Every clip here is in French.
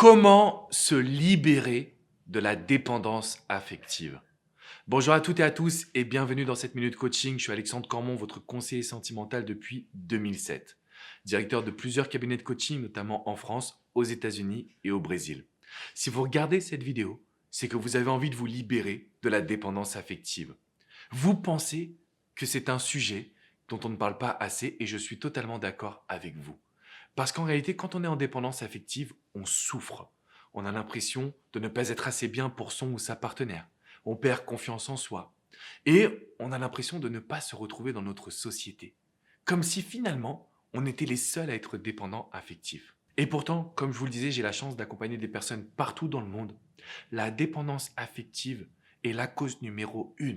Comment se libérer de la dépendance affective? Bonjour à toutes et à tous et bienvenue dans cette minute coaching. Je suis Alexandre Cormon, votre conseiller sentimental depuis 2007. Directeur de plusieurs cabinets de coaching, notamment en France, aux États-Unis et au Brésil. Si vous regardez cette vidéo, c'est que vous avez envie de vous libérer de la dépendance affective. Vous pensez que c'est un sujet dont on ne parle pas assez et je suis totalement d'accord avec vous. Parce qu'en réalité, quand on est en dépendance affective, on souffre. On a l'impression de ne pas être assez bien pour son ou sa partenaire. On perd confiance en soi. Et on a l'impression de ne pas se retrouver dans notre société. Comme si finalement, on était les seuls à être dépendants affectifs. Et pourtant, comme je vous le disais, j'ai la chance d'accompagner des personnes partout dans le monde. La dépendance affective est la cause numéro 1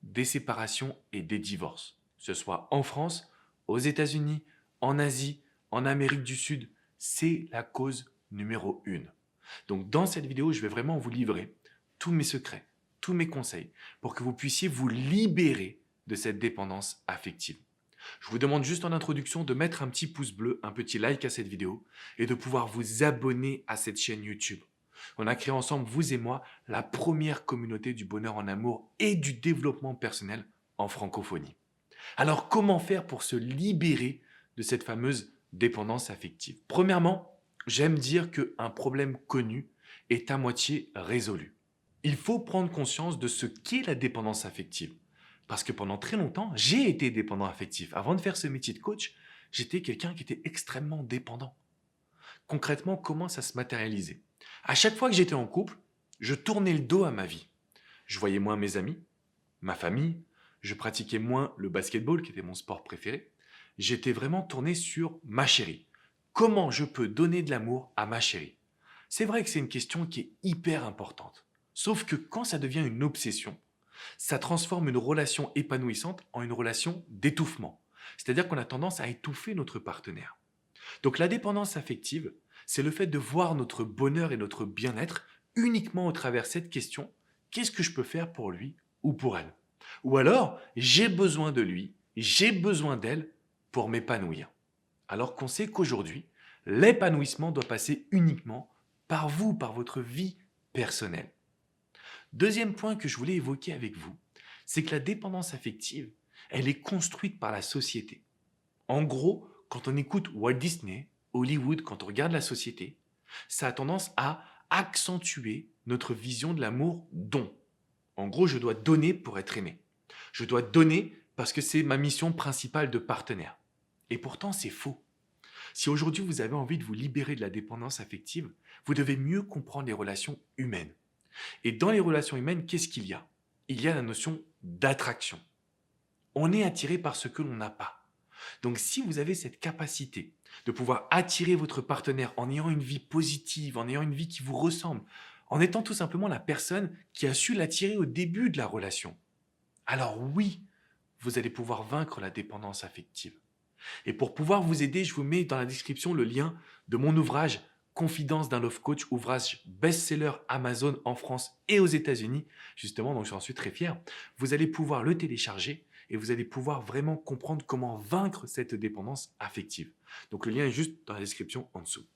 des séparations et des divorces. Que ce soit en France, aux États-Unis, en Asie, en Amérique du Sud, c'est la cause numéro 1. Donc dans cette vidéo, je vais vraiment vous livrer tous mes secrets, tous mes conseils pour que vous puissiez vous libérer de cette dépendance affective. Je vous demande juste en introduction de mettre un petit pouce bleu, un petit like à cette vidéo et de pouvoir vous abonner à cette chaîne YouTube. On a créé ensemble, vous et moi, la première communauté du bonheur en amour et du développement personnel en francophonie. Alors comment faire pour se libérer de cette fameuse dépendance affective? Premièrement, j'aime dire qu'un problème connu est à moitié résolu. Il faut prendre conscience de ce qu'est la dépendance affective. Parce que pendant très longtemps, j'ai été dépendant affectif. Avant de faire ce métier de coach, j'étais quelqu'un qui était extrêmement dépendant. Concrètement, comment ça se matérialisait? À chaque fois que j'étais en couple, je tournais le dos à ma vie. Je voyais moins mes amis, ma famille, je pratiquais moins le basketball, qui était mon sport préféré. J'étais vraiment tourné sur ma chérie. Comment je peux donner de l'amour à ma chérie? C'est vrai que c'est une question qui est hyper importante. Sauf que quand ça devient une obsession, ça transforme une relation épanouissante en une relation d'étouffement. C'est-à-dire qu'on a tendance à étouffer notre partenaire. Donc la dépendance affective, c'est le fait de voir notre bonheur et notre bien-être uniquement au travers cette question: qu'est-ce que je peux faire pour lui ou pour elle? Ou alors, j'ai besoin de lui, j'ai besoin d'elle pour m'épanouir. Alors qu'on sait qu'aujourd'hui, l'épanouissement doit passer uniquement par vous, par votre vie personnelle. Deuxième point que je voulais évoquer avec vous, c'est que la dépendance affective, elle est construite par la société. En gros, quand on écoute Walt Disney, Hollywood, quand on regarde la société, ça a tendance à accentuer notre vision de l'amour don. En gros, je dois donner pour être aimé. Je dois donner parce que c'est ma mission principale de partenaire. Et pourtant, c'est faux. Si aujourd'hui vous avez envie de vous libérer de la dépendance affective, vous devez mieux comprendre les relations humaines. Et dans les relations humaines, qu'est-ce qu'il y a? Il y a la notion d'attraction. On est attiré par ce que l'on n'a pas. Donc si vous avez cette capacité de pouvoir attirer votre partenaire en ayant une vie positive, en ayant une vie qui vous ressemble, en étant tout simplement la personne qui a su l'attirer au début de la relation, alors oui, vous allez pouvoir vaincre la dépendance affective. Et pour pouvoir vous aider, je vous mets dans la description le lien de mon ouvrage Confidence d'un Love Coach, ouvrage best-seller Amazon en France et aux États-Unis, justement, donc j'en suis très fier. Vous allez pouvoir le télécharger et vous allez pouvoir vraiment comprendre comment vaincre cette dépendance affective. Donc le lien est juste dans la description en dessous.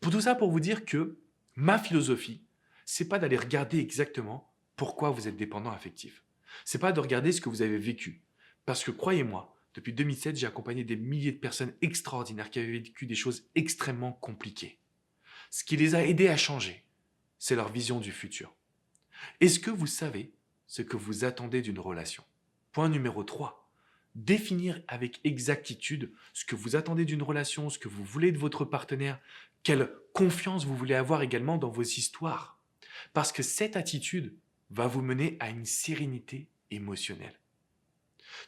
Pour tout ça, pour vous dire que ma philosophie, c'est pas d'aller regarder exactement pourquoi vous êtes dépendant affectif. C'est pas de regarder ce que vous avez vécu. Parce que croyez-moi, depuis 2007, j'ai accompagné des milliers de personnes extraordinaires qui avaient vécu des choses extrêmement compliquées. Ce qui les a aidés à changer, c'est leur vision du futur. Est-ce que vous savez ce que vous attendez d'une relation? Point numéro 3. Définir avec exactitude ce que vous attendez d'une relation, ce que vous voulez de votre partenaire, quelle confiance vous voulez avoir également dans vos histoires. Parce que cette attitude va vous mener à une sérénité émotionnelle.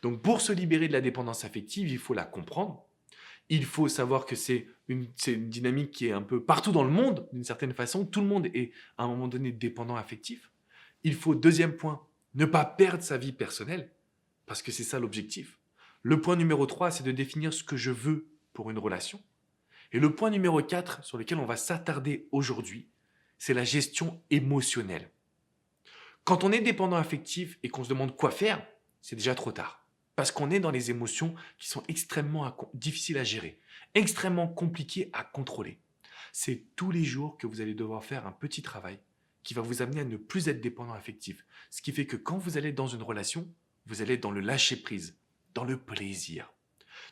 Donc pour se libérer de la dépendance affective, il faut la comprendre. Il faut savoir que c'est une dynamique qui est un peu partout dans le monde, d'une certaine façon. Tout le monde est à un moment donné dépendant affectif. Il faut, deuxième point, ne pas perdre sa vie personnelle, parce que c'est ça l'objectif. Le point numéro 3, c'est de définir ce que je veux pour une relation. Et le point numéro 4, sur lequel on va s'attarder aujourd'hui, c'est la gestion émotionnelle. Quand on est dépendant affectif et qu'on se demande quoi faire, c'est déjà trop tard. Parce qu'on est dans les émotions qui sont extrêmement difficiles à gérer, extrêmement compliquées à contrôler. C'est tous les jours que vous allez devoir faire un petit travail qui va vous amener à ne plus être dépendant affectif. Ce qui fait que quand vous allez être dans une relation, vous allez être dans le lâcher-prise, dans le plaisir.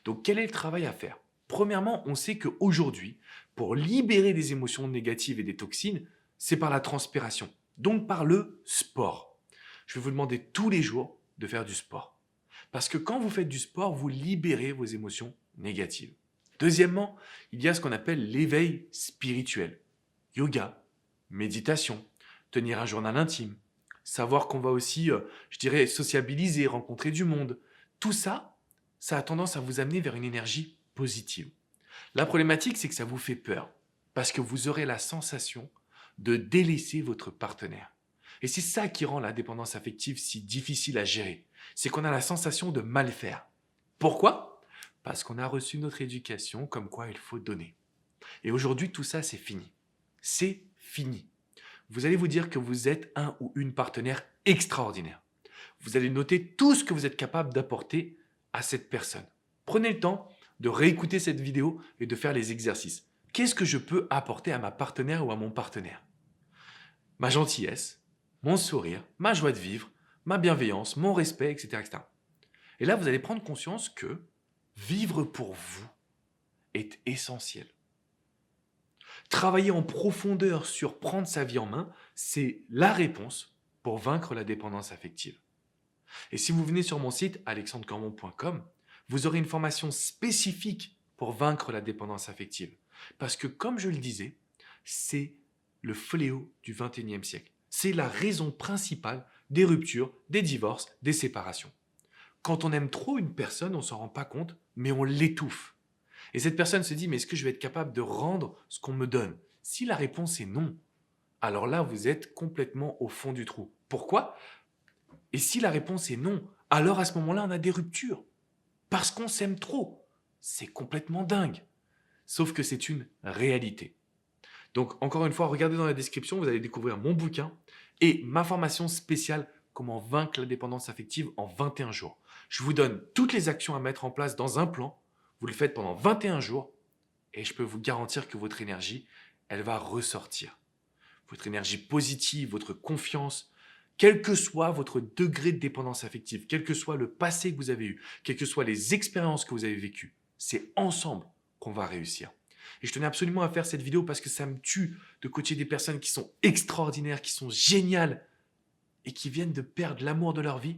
Donc, quel est le travail à faire? Premièrement, on sait qu'aujourd'hui, pour libérer des émotions négatives et des toxines, c'est par la transpiration, donc par le sport. Je vais vous demander tous les jours de faire du sport. Parce que quand vous faites du sport, vous libérez vos émotions négatives. Deuxièmement, il y a ce qu'on appelle l'éveil spirituel. Yoga, méditation, tenir un journal intime, savoir qu'on va aussi, je dirais, sociabiliser, rencontrer du monde. Tout ça, ça a tendance à vous amener vers une énergie positive. La problématique, c'est que ça vous fait peur, parce que vous aurez la sensation de délaisser votre partenaire. Et c'est ça qui rend la dépendance affective si difficile à gérer. C'est qu'on a la sensation de mal faire. Pourquoi? Parce qu'on a reçu notre éducation comme quoi il faut donner. Et aujourd'hui, tout ça, c'est fini. C'est fini. Vous allez vous dire que vous êtes un ou une partenaire extraordinaire. Vous allez noter tout ce que vous êtes capable d'apporter à cette personne. Prenez le temps de réécouter cette vidéo et de faire les exercices. Qu'est-ce que je peux apporter à ma partenaire ou à mon partenaire? Ma gentillesse, mon sourire, ma joie de vivre, ma bienveillance, mon respect, etc., etc. Et là, vous allez prendre conscience que vivre pour vous est essentiel. Travailler en profondeur sur prendre sa vie en main, c'est la réponse pour vaincre la dépendance affective. Et si vous venez sur mon site alexandrecormon.com, vous aurez une formation spécifique pour vaincre la dépendance affective. Parce que, comme je le disais, c'est le fléau du 21e siècle. C'est la raison principale des ruptures, des divorces, des séparations. Quand on aime trop une personne, on ne s'en rend pas compte, mais on l'étouffe. Et cette personne se dit, mais est-ce que je vais être capable de rendre ce qu'on me donne? Si la réponse est non, alors là, vous êtes complètement au fond du trou. Pourquoi? Et si la réponse est non, alors à ce moment-là, on a des ruptures. Parce qu'on s'aime trop. C'est complètement dingue. Sauf que c'est une réalité. Donc, encore une fois, regardez dans la description, vous allez découvrir mon bouquin et ma formation spéciale Comment vaincre la dépendance affective en 21 jours. Je vous donne toutes les actions à mettre en place dans un plan. Vous le faites pendant 21 jours et je peux vous garantir que votre énergie, elle va ressortir. Votre énergie positive, votre confiance, quel que soit votre degré de dépendance affective, quel que soit le passé que vous avez eu, quelles que soient les expériences que vous avez vécues, c'est ensemble qu'on va réussir. Et je tenais absolument à faire cette vidéo parce que ça me tue de coacher des personnes qui sont extraordinaires, qui sont géniales et qui viennent de perdre l'amour de leur vie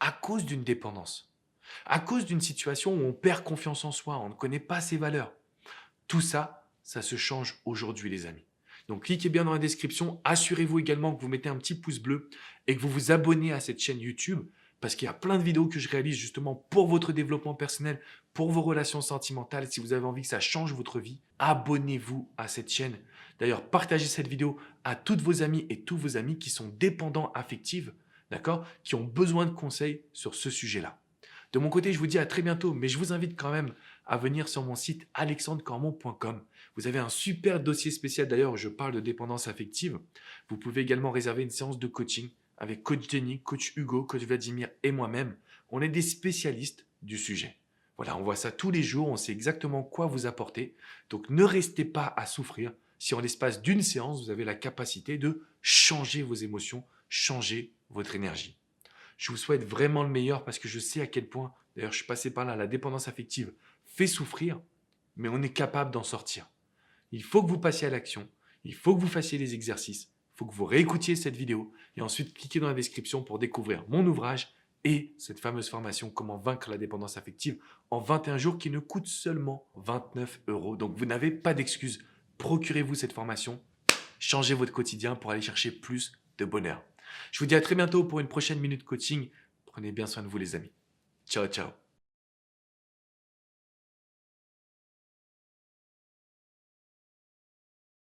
à cause d'une dépendance, à cause d'une situation où on perd confiance en soi, on ne connaît pas ses valeurs. Tout ça, ça se change aujourd'hui, les amis. Donc, cliquez bien dans la description. Assurez-vous également que vous mettez un petit pouce bleu et que vous vous abonnez à cette chaîne YouTube parce qu'il y a plein de vidéos que je réalise justement pour votre développement personnel, pour vos relations sentimentales. Si vous avez envie que ça change votre vie, abonnez-vous à cette chaîne. D'ailleurs, partagez cette vidéo à toutes vos amies et tous vos amis qui sont dépendants affectifs, d'accord, qui ont besoin de conseils sur ce sujet-là. De mon côté, je vous dis à très bientôt, mais je vous invite quand même à venir sur mon site alexandrecormon.com. Vous avez un super dossier spécial d'ailleurs où je parle de dépendance affective. Vous pouvez également réserver une séance de coaching avec coach Denis, coach Hugo, coach Vladimir et moi-même. On est des spécialistes du sujet. Voilà, on voit ça tous les jours, on sait exactement quoi vous apporter. Donc ne restez pas à souffrir si en l'espace d'une séance, vous avez la capacité de changer vos émotions, changer votre énergie. Je vous souhaite vraiment le meilleur parce que je sais à quel point, d'ailleurs je suis passé par là, la dépendance affective fait souffrir, mais on est capable d'en sortir. Il faut que vous passiez à l'action, il faut que vous fassiez les exercices, il faut que vous réécoutiez cette vidéo et ensuite cliquez dans la description pour découvrir mon ouvrage et cette fameuse formation Comment vaincre la dépendance affective en 21 jours qui ne coûte seulement 29 €. Donc vous n'avez pas d'excuses, procurez-vous cette formation, changez votre quotidien pour aller chercher plus de bonheur. Je vous dis à très bientôt pour une prochaine minute coaching. Prenez bien soin de vous les amis. Ciao, ciao.